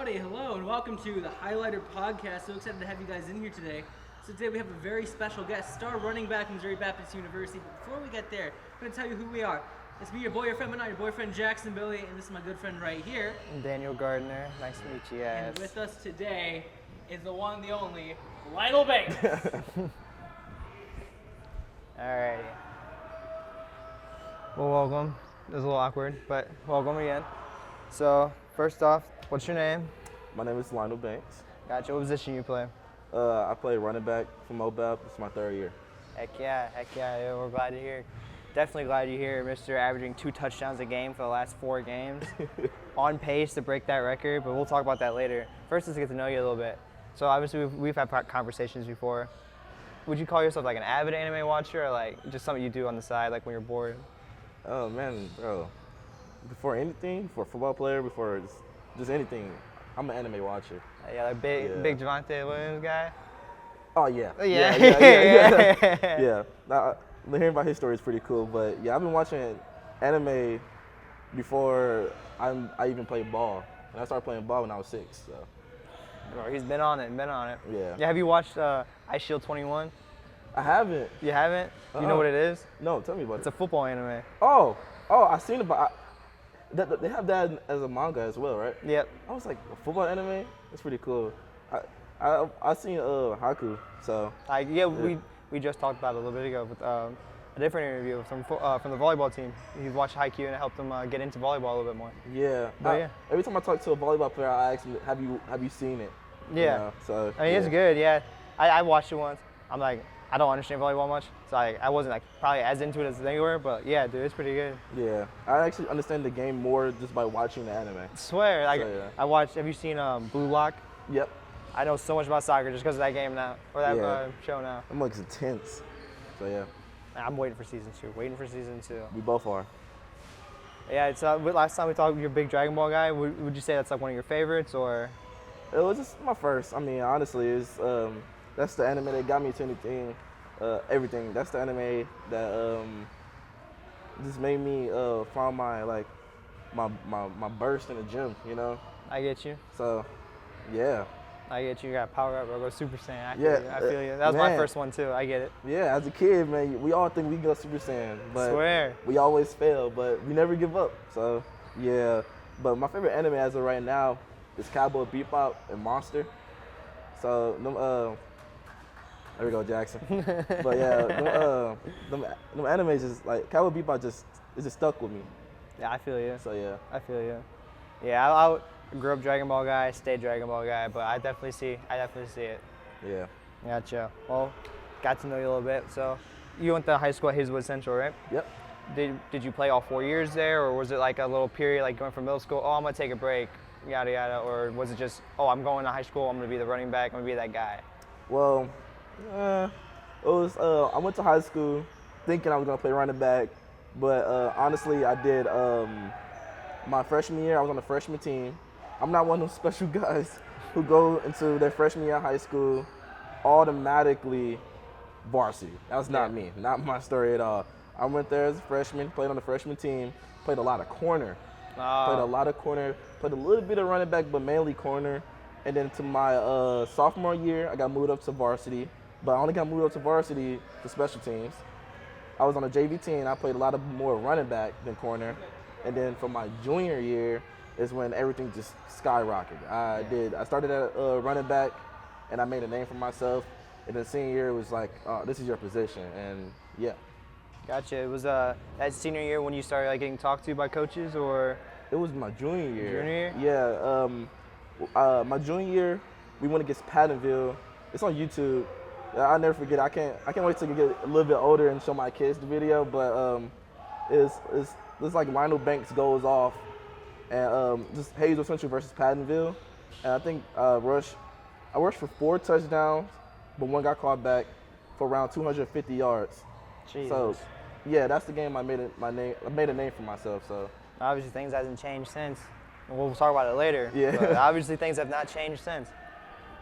everybody. Hello and welcome to the Highlighter Podcast. So excited to have you guys in here today. So today we have a very special guest, star running back from Missouri Baptist University. But before we get there, I'm going to tell you who we are. It's me, your boy, your friend, but not your boyfriend, Jackson Billy, and this is my good friend right here. I'm Daniel Gardiner. Nice to meet you guys. And with us today is the one, the only, Lionel Banks. Alrighty. Well, welcome. It was a little awkward, but welcome again. So, first off, what's your name? My name is Lionel Banks. Gotcha. What position you play? I play running back for Mobile. It's my third year. Heck yeah. Yeah, we're glad to hear. Definitely glad you're here, Mr. Averaging 2 touchdowns a game for the last 4 games. On pace to break that record, but we'll talk about that later. First, let's get to know you a little bit. So obviously we've had conversations before. Would you call yourself like an avid anime watcher or like just something you do on the side like when you're bored? Oh man, bro. Before anything, before a football player, before just anything, I'm an anime watcher. Yeah, like big Javante Williams guy? Oh yeah. Yeah. Yeah. Now, hearing about his story is pretty cool, but yeah, I've been watching anime before I even played ball. And I started playing ball when I was 6, so. Bro, he's been on it. Yeah. Yeah, have you watched Ice Shield 21? I haven't. You haven't? You know what it is? No, tell me about it. It's a football anime. Oh, I seen it, but they have that as a manga as well, right? Yep. I was like, a football anime? That's pretty cool. I seen Haku, so. We just talked about it a little bit ago with a different interview from the volleyball team. He watched Haikyuu and it helped him get into volleyball a little bit more. Yeah. Yeah. Every time I talk to a volleyball player, I ask them, have you seen it? Yeah. You know, so. I mean, it's good. Yeah. I watched it once. I'm like, I don't understand volleyball much, so I wasn't like probably as into it as they were. But yeah, dude, it's pretty good. Yeah. I actually understand the game more just by watching the anime. I swear. Like, So, yeah. I watched. Have you seen Blue Lock? Yep. I know so much about soccer just because of that game now, or that show now. I'm like intense. So yeah. I'm waiting for season 2. We both are. Yeah, it's last time we talked, you're a big Dragon Ball guy. Would you say that's like one of your favorites, or? It was just my first. I mean, honestly, it's that's the anime that got me to anything, everything. That's the anime that just made me find my burst in the gym. You know. I get you. So, yeah. I get you. You got power up, bro. Go Super Saiyan. I feel you. That was my man. first one too. I get it. Yeah, as a kid, man, we all think we can go Super Saiyan, but Swear. we always fail, but we never give up. So, yeah. But my favorite anime as of right now is Cowboy Bebop and Monster. So, there we go, Jackson. But yeah, them animes just like Cowboy Bebop it just stuck with me. Yeah, I feel you. So yeah. I feel you. Yeah, I grew up Dragon Ball guy, stayed Dragon Ball guy, but I definitely see it. Yeah. Gotcha. Well, got to know you a little bit. So, you went to high school at Hazelwood Central, right? Yep. Did you play all 4 years there, or was it like a little period, like going from middle school? Oh, I'm gonna take a break, yada yada, or was it just, oh, I'm going to high school, I'm gonna be the running back, I'm gonna be that guy? Well, it was. I went to high school thinking I was gonna play running back, but honestly, I did. My freshman year, I was on the freshman team. I'm not one of those special guys who go into their freshman year of high school automatically varsity. That's not me. Not my story at all. I went there as a freshman, played on the freshman team, played a lot of corner. Played a little bit of running back, but mainly corner. And then to my sophomore year, I got moved up to varsity, but I only got moved up to varsity for special teams. I was on a JV team. I played a lot of more running back than corner. And then for my junior year is when everything just skyrocketed. I started at running back, and I made a name for myself. And then senior year was like, this is your position, and yeah. Gotcha. It was that senior year when you started like getting talked to by coaches, or? It was my junior year. Junior year? Yeah. My junior year, we went against Pattonville. It's on YouTube. I'll never forget. I can't wait to get a little bit older and show my kids the video. But it's like Lionel Banks goes off, and just Hazel Central versus Pattonville, and I think I rushed for 4 touchdowns, but 1 got called back for around 250 yards. Jesus. So, yeah, that's the game I made a name for myself. So obviously things hasn't changed since. We'll talk about it later. Yeah. But obviously things have not changed since.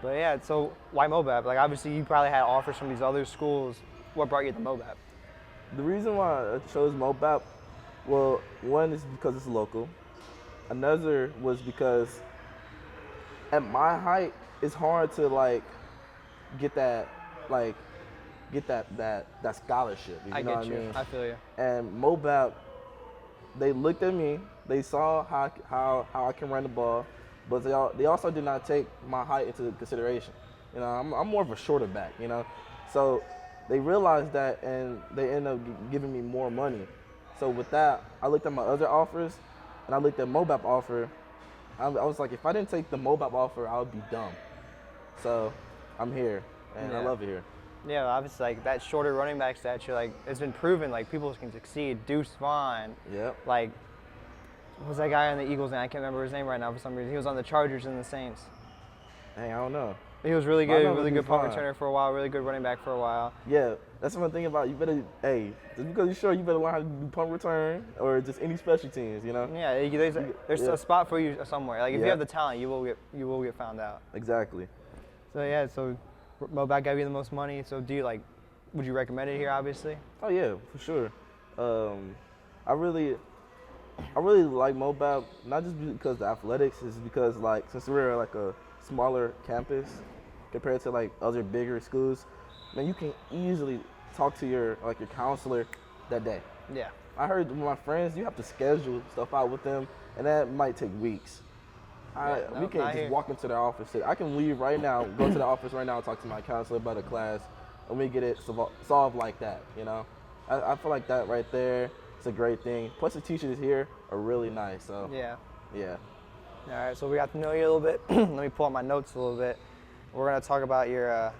But yeah, so why MOBAP? Like obviously you probably had offers from these other schools. What brought you to MOBAP? The reason why I chose MOBAP, well, one is because it's local. Another was because at my height, it's hard to like get that like get that scholarship. You I know get what you. I mean? I feel you. And Mobap, they looked at me, they saw how I can run the ball, but they also did not take my height into consideration. You know, I'm more of a shorter back, you know. So they realized that and they ended up giving me more money. So with that, I looked at my other offers and I looked at Mobap offer. I was like, if I didn't take the Mobap offer, I would be dumb. So I'm here and I Yeah. love it here. Yeah, obviously, like that shorter running back statue, like it's been proven, like people can succeed. Deuce Vaughn, Yep. like what was that guy on the Eagles? And I can't remember his name right now for some reason. He was on the Chargers and the Saints. Hey, I don't know. He was really But I good, know really Deuce good punt Vaughn. returner for a while, really good running back for a while. Yeah, that's one thing about you better. Hey, just because you're short, you better learn how to do punt return or just any special teams. You know. Yeah, there's Yeah. a spot for you somewhere. Like if you Yeah. have the talent, you will get found out. Exactly. So yeah, so Mobac gave you the most money. So would you recommend it here? Obviously. Oh yeah, for sure. I really like Mobile, not just because of the athletics, it's because like since we're like a smaller campus compared to like other bigger schools, man, you can easily talk to your counselor that day. Yeah. I heard with my friends, you have to schedule stuff out with them, and that might take weeks. We can't just walk into their office. I can leave right now, go to the office right now, and talk to my counselor about a class, and we get it solved like that. You know, I feel like that right there. It's a great thing. Plus, the teachers here are really nice. So Yeah. yeah. All right, so we got to know you a little bit. Let me pull up my notes a little bit. We're gonna talk about your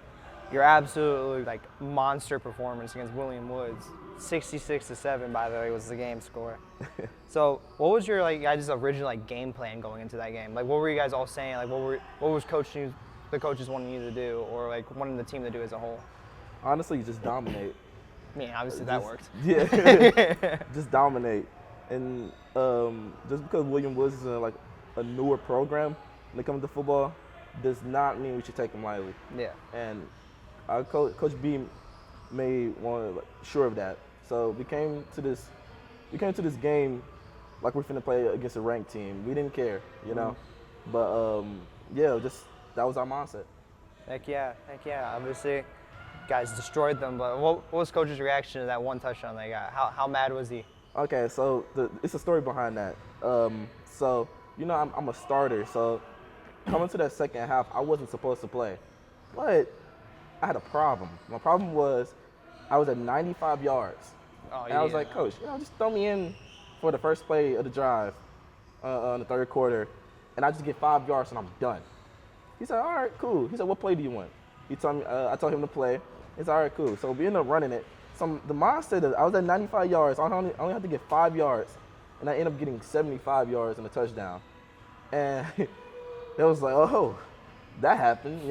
absolutely like monster performance against William Woods. 66-7, by the way, was the game score. So, what was your guys' original game plan going into that game? Like, what were you guys all saying? Like, what was the coaches wanting you to do, or like wanting the team to do as a whole? Honestly, just dominate. I mean, obviously that worked. Yeah, just dominate. And just because William Woods is a newer program when it comes to football, does not mean we should take them lightly. Yeah. And our Coach B made sure of that. So we came to this game like we're finna play against a ranked team. We didn't care, you know. But just that was our mindset. Heck yeah. Obviously, guys destroyed them. But what was Coach's reaction to that one touchdown they got? How mad was he? Okay, so it's a story behind that. So I'm a starter. So coming to that second half, I wasn't supposed to play, but I had a problem. My problem was I was at 95 yards. Oh, and I was like, Coach, just throw me in for the first play of the drive in the third quarter, and I just get 5 yards and I'm done. He said, all right, cool. He said, what play do you want? He told me, I told him to play. He said, all right, cool. So we ended up running it. So the mindset is I was at 95 yards. I only had to get 5 yards, and I ended up getting 75 yards and a touchdown. And it was like, oh, that happened,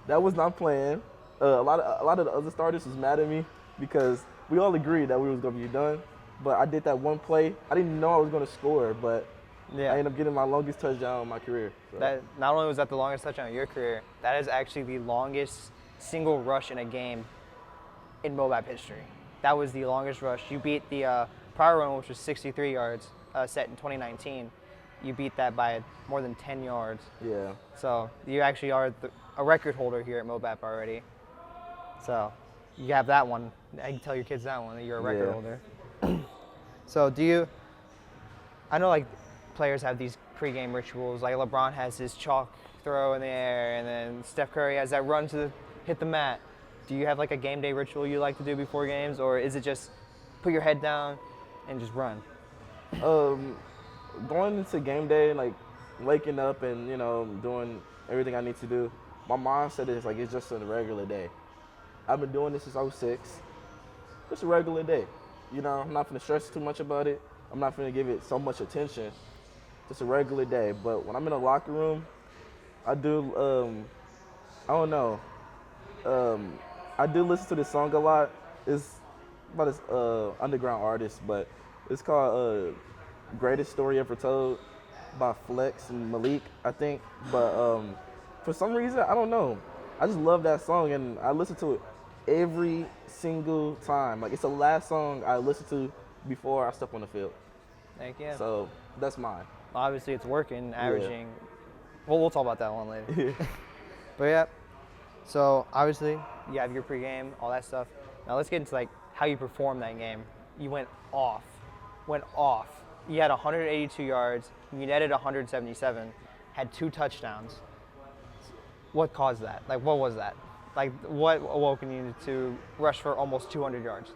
That was not planned. A lot of the other starters was mad at me because we all agreed that we was gonna be done. But I did that one play. I didn't know I was gonna score, but I ended up getting my longest touchdown of my career. So. That not only was that the longest touchdown of your career, that is actually the longest single rush in a game in Moab history. That was the longest rush. You beat the prior one, which was 63 yards, set in 2019. You beat that by more than 10 yards. Yeah. So you actually are a record holder here at Mobap already. So you have that one. I can tell your kids that one, that you're a record holder. So I know players have these pregame rituals. Like LeBron has his chalk throw in the air, and then Steph Curry has that run to hit the mat. Do you have a game day ritual you like to do before games, or is it just put your head down and just run? Going into game day, waking up and doing everything I need to do, my mindset is it's just a regular day. I've been doing this since I was 6. Just a regular day. I'm not gonna stress too much about it. I'm not gonna give it so much attention. Just a regular day. But when I'm in the locker room, I do I don't know. I do listen to this song a lot. It's about this underground artist, but it's called Greatest Story Ever Told by Flex and Malik, I think. But for some reason, I don't know. I just love that song, and I listen to it every single time. It's the last song I listen to before I step on the field. Heck yeah. So that's mine. Obviously, it's working, averaging Well, we'll talk about that one later. But yeah, so obviously you have your pregame, all that stuff. Now let's get into like how you performed that game. You went off. You had 182 yards. You netted 177. Had 2 touchdowns. What caused that? Like, what was that? Like, what awoke you to rush for almost 200 yards?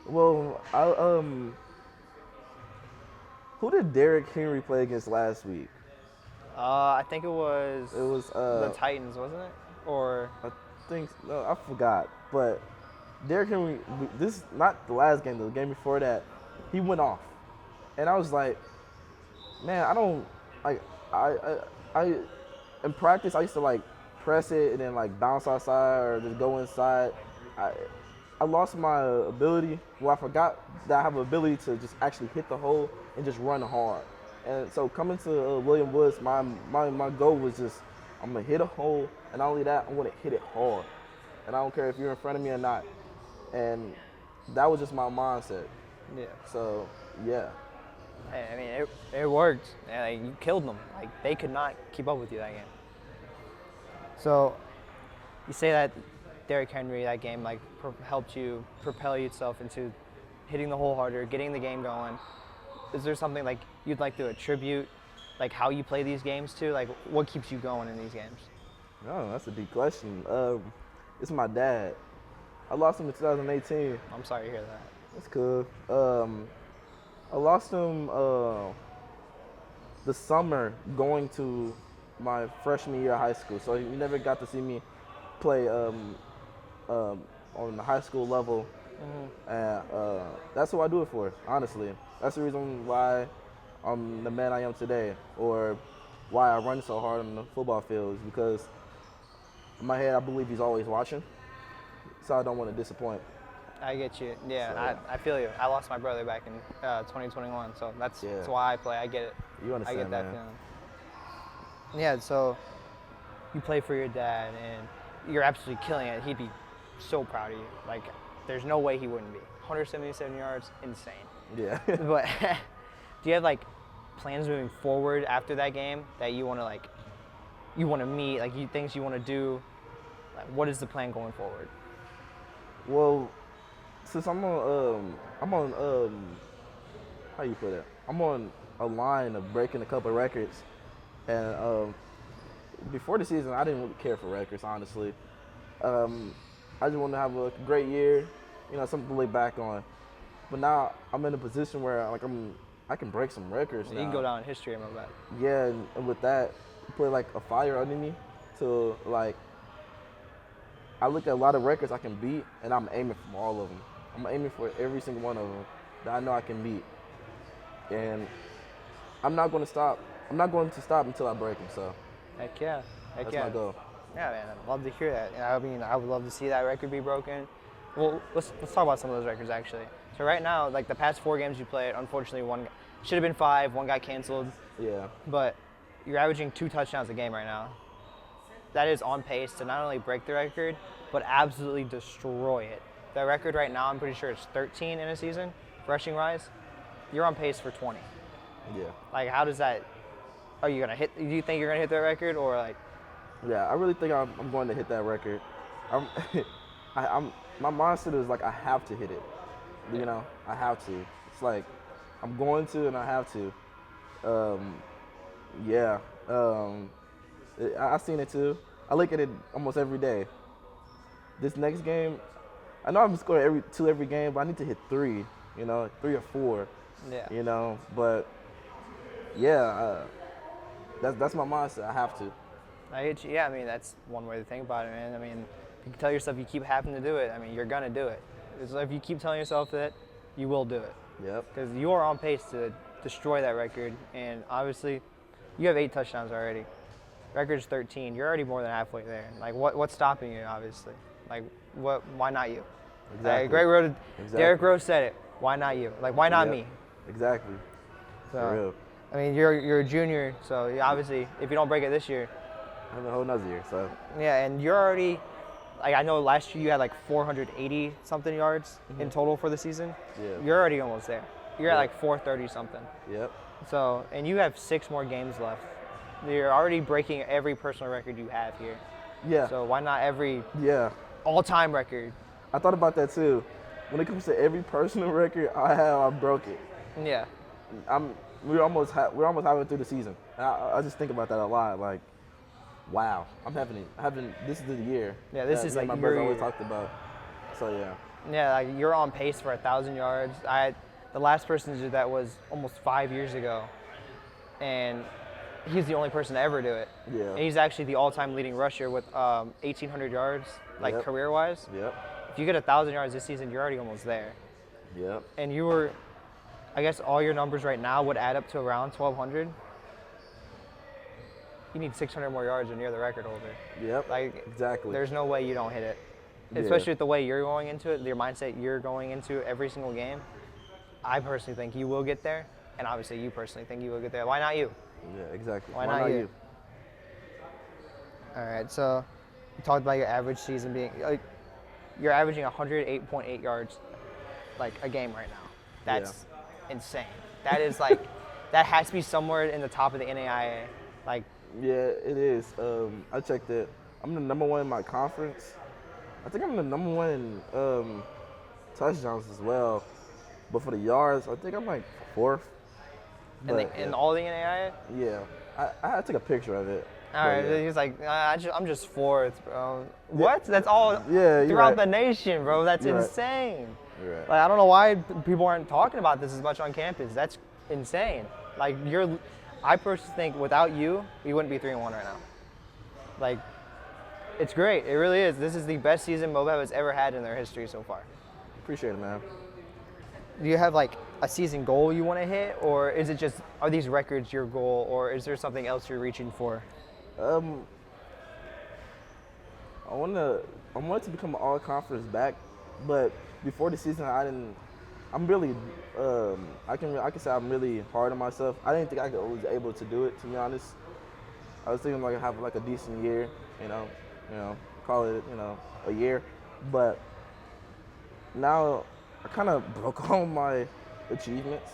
Well, who did Derrick Henry play against last week? I think it was the Titans, wasn't it? Or I think no, I forgot. But Derrick Henry, this not the last game, the game before that, he went off, and I was like, man, I don't like I in practice I used to like press it and then like bounce outside or just go inside. I lost my ability. Well, I forgot that I have the ability to just actually hit the hole and just run hard. And so coming to William Woods, my goal was just I'm gonna hit a hole, and not only that, I'm gonna hit it hard. And I don't care if you're in front of me or not. And that was just my mindset. yeah. So yeah. Hey, I mean, it worked. Yeah, like, you killed them. Like, they could not keep up with you that game. So, you say that Derrick Henry, that game, like, helped you propel yourself into hitting the hole harder, getting the game going. Is there something, like, you'd like to attribute, like, how you play these games to? Like, what keeps you going in these games? No, that's a deep question. It's my dad. I lost him in 2018. I'm sorry to hear that. That's cool. I lost him the summer going to my freshman year of high school, so he never got to see me play on the high school level. And that's what I do it for, honestly. That's the reason why I'm the man I am today, or why I run so hard on the football field, is because in my head I believe he's always watching, so I don't want to disappoint. I get you. Yeah, So, I feel you. I lost my brother back in 2021, so that's why I play. I get it. You understand, I get that man. feeling. Yeah, so you play for your dad, and you're absolutely killing it. He'd be so proud of you. Like, there's no way he wouldn't be. 177 yards, insane. Yeah. But do you have like plans moving forward after that game that you want to meet, like things you want to do? Like, what is the plan going forward? Well, since I'm on how you put it? I'm on a line of breaking a couple of records, and before the season, I didn't really care for records, honestly. I just want to have a great year, something to look back on. But now I'm in a position where like I can break some records now. You can go down in history, I remember that. Yeah, and with that, put like a fire under me to like. I look at a lot of records I can beat, and I'm aiming for all of them. I'm aiming for every single one of them that I know I can beat, and I'm not going to stop. I'm not going to stop until I break them. So, Heck yeah. that's my goal. Yeah, man, I'd love to hear that. I mean, I would love to see that record be broken. Well, let's talk about some of those records, actually. So right now, like the past 4 games you played, unfortunately, one should have been 5, one got canceled. Yeah. But you're averaging 2 touchdowns a game right now. That is on pace to not only break the record, but absolutely destroy it. That record right now, I'm pretty sure it's 13 in a season, rushing rise. You're on pace for 20. Yeah. Like, how does that? Are you gonna hit? Do you think you're gonna hit that record, or like? Yeah, I really think I'm going to hit that record. My mindset is like I have to hit it. I have to. It's like I'm going to, and I have to. I've seen it too. I look at it almost every day. This next game, I know I'm scoring every game, but I need to hit 3. 3 or 4. Yeah. But yeah, that's my mindset. I have to. I get you. Yeah, I mean, that's one way to think about it, man. I mean, you can tell yourself you keep having to do it. I mean, you're gonna do it. It's like if you keep telling yourself that, you will do it. Yep. Because you are on pace to destroy that record, and obviously, you have 8 touchdowns already. Record's 13. You're already more than halfway there. Like, what's stopping you? Obviously, like, what? Why not you? Exactly. Greg Rose, Exactly. Derrick Rose said it. Why not you? Like, why not Yep. me? Exactly. So, For real. I mean, you're a junior, so obviously, if you don't break it this year, I have a whole nother year. So yeah, and you're already, like, I know last year you had like 480 something yards in total for the season. Yeah. You're already almost there. You're at Yeah. like 430 something. Yep. So, and you have 6 more games left. You're already breaking every personal record you have here. Yeah. So why not every Yeah. all-time record? I thought about that too. When it comes to every personal record I have, I broke it. Yeah. We're almost halfway through the season. And I just think about that a lot. Like, wow, I'm having this is the year. Yeah, this that is me and like my brother your always year. talked about. So yeah. Yeah, like you're on pace for 1,000 yards. The last person to do that was almost 5 years ago, and he's the only person to ever do it. Yeah. And he's actually the all-time leading rusher with 1,800 yards, like Yep. career-wise. Yep. If you get 1,000 yards this season, you're already almost there. Yep. And you were, I guess all your numbers right now would add up to around 1,200. You need 600 more yards and you're the record holder. Yep. Like, exactly. there's no way you don't hit it. Yeah. Especially with the way you're going into it, your mindset you're going into every single game. I personally think you will get there, and obviously you personally think you will get there. Why not you? Yeah, exactly. Why not you? All right, so you talked about your average season being, like, you're averaging 108.8 yards, like, a game right now. That's insane. That is like, that has to be somewhere in the top of the NAIA. Like, Yeah, it is. I checked it. I'm the number one in my conference. I think I'm the number one in touchdowns as well. But for the yards, I think I'm like fourth. But, in all the NAIA. yeah, I had to take a picture of it. All right, yeah. he's like, I'm just fourth, bro. What? That's all Yeah, you're throughout right. the nation, bro. That's You're right. insane. You're right. Like, I don't know why people aren't talking about this as much on campus. That's insane. Like, I personally think without you, we wouldn't be 3-1 right now. Like, it's great. It really is. This is the best season Moab has ever had in their history so far. Appreciate it, man. Do you have like a season goal you want to hit, or is it just, are these records your goal, or is there something else you're reaching for? I want to become an all-conference back, but before the season, I'm really, I can say I'm really hard on myself. I didn't think I was able to do it, to be honest. I was thinking like I have like a decent year, you know, call it, a year, but now I kind of broke all my achievements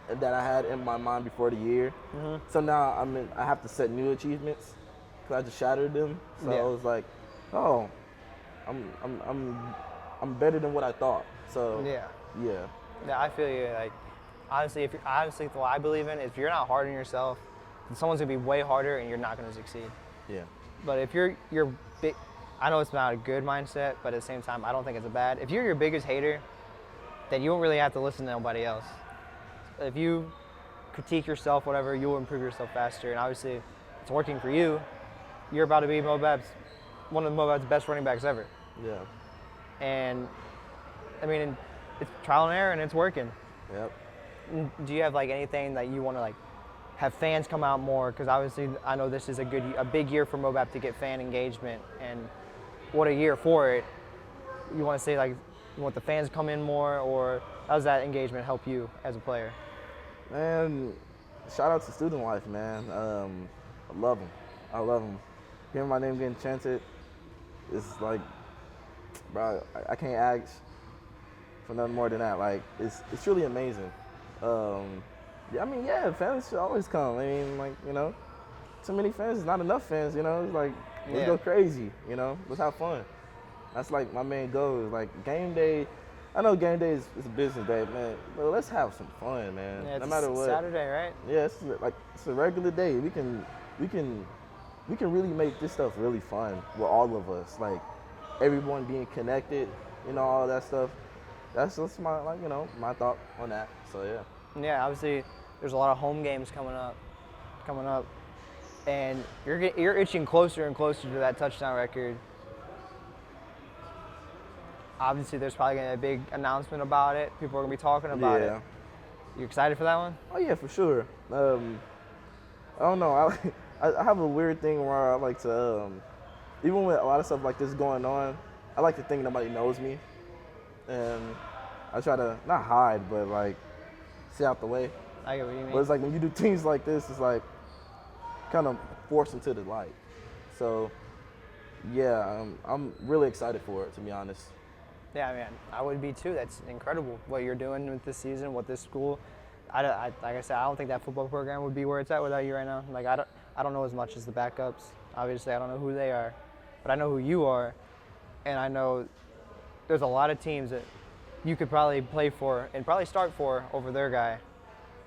that I had in my mind before the year. Mm-hmm. So now I have to set new achievements because I just shattered them. So I was like, oh, I'm better than what I thought. So yeah, I feel you. Like, honestly, what I believe in, if you're not hard on yourself, then someone's gonna be way harder and you're not gonna succeed. Yeah. But if you're big, I know it's not a good mindset, but at the same time, I don't think it's a bad. If you're your biggest hater, then you don't really have to listen to nobody else. If you critique yourself, whatever, you'll improve yourself faster. And obviously, it's working for you. You're about to be one of Moab's best running backs ever. Yeah. And I mean, it's trial and error, and it's working. Yep. Do you have like anything that you want to like have fans come out more? Because obviously, I know this is a big year for Moab to get fan engagement, and what a year for it. You want to say like, you want the fans to come in more, or how does that engagement help you as a player? Man, shout out to Student Life, man. I love them. I love them. Hearing my name getting chanted, it's like, bro, I can't ask for nothing more than that. Like, it's truly amazing. Yeah, I mean, yeah, fans should always come. I mean, like, too many fans is not enough fans, It's like, let's go crazy, Let's have fun. That's like my main goal is like game day. I know game day is a business day, man, but let's have some fun, man. Yeah, it's no matter what. Saturday, right? Yeah, it's a regular day. We can really make this stuff really fun with all of us. Like everyone being connected, all that stuff. That's my my thought on that. So yeah. Yeah, obviously there's a lot of home games coming up, and you're itching closer and closer to that touchdown record. Obviously, there's probably going to be a big announcement about it. People are going to be talking about it. You excited for that one? Oh, yeah, for sure. I don't know. I have a weird thing where I like to, even with a lot of stuff like this going on, I like to think nobody knows me. And I try to, not hide, but like, stay out the way. I get what you mean. But it's like when you do things like this, it's like kind of forced into the light. So, yeah, I'm really excited for it, to be honest. Yeah, man, I would be too. That's incredible what you're doing with this season, with this school. Like I said, I don't think that football program would be where it's at without you right now. Like I I don't know as much as the backups. Obviously, I don't know who they are, but I know who you are, and I know there's a lot of teams that you could probably play for and probably start for over their guy.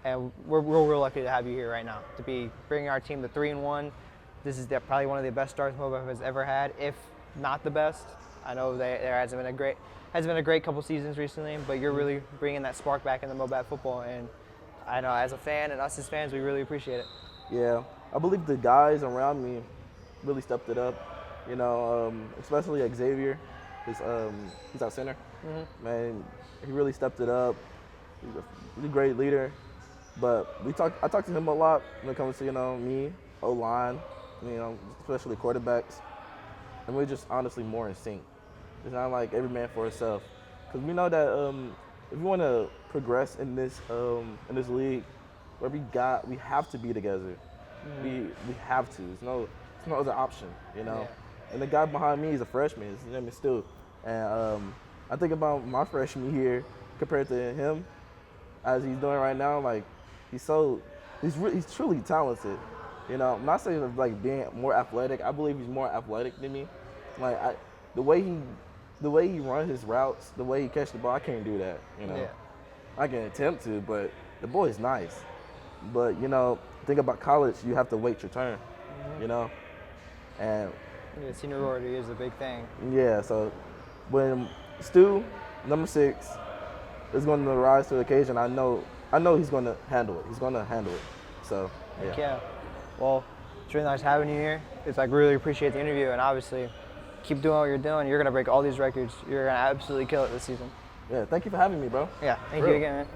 And we're real lucky to have you here right now, to be bringing our team to 3-1. This is probably one of the best starts Mobile has ever had, if not the best. I know there hasn't been a great couple seasons recently, but you're really bringing that spark back into Mobat football, and I know as a fan and us as fans, we really appreciate it. Yeah, I believe the guys around me really stepped it up. You know, especially Xavier, he's our center. Man, he really stepped it up. He's a really great leader. But I talk to him a lot when it comes to, you know, me, O-line, you know, especially quarterbacks, and we're just honestly more in sync. It's not like every man for himself, because we know that if we want to progress in this league, where we have to be together. We have to. There's no other option, you know. Yeah. And the guy behind me is a freshman. His name is Stu, and I think about my freshman year compared to him, as he's doing right now. Like, he's truly talented. You know, I'm not saying of like being more athletic. I believe he's more athletic than me. Like, the way he runs his routes, the way he catches the ball, I can't do that. You know, I can attempt to, but the boy is nice. But you know, think about college. You have to wait your turn. You know, and seniority is a big thing. Yeah. So when Stu, number 6, is going to rise to the occasion, I know he's going to handle it. He's going to handle it. So yeah. Well, it's really nice having you here. It's like really appreciate the interview, and obviously keep doing what you're doing. You're gonna break all these records. You're gonna absolutely kill it this season. Yeah. Thank you for having me, bro. Yeah. Thank you again, man.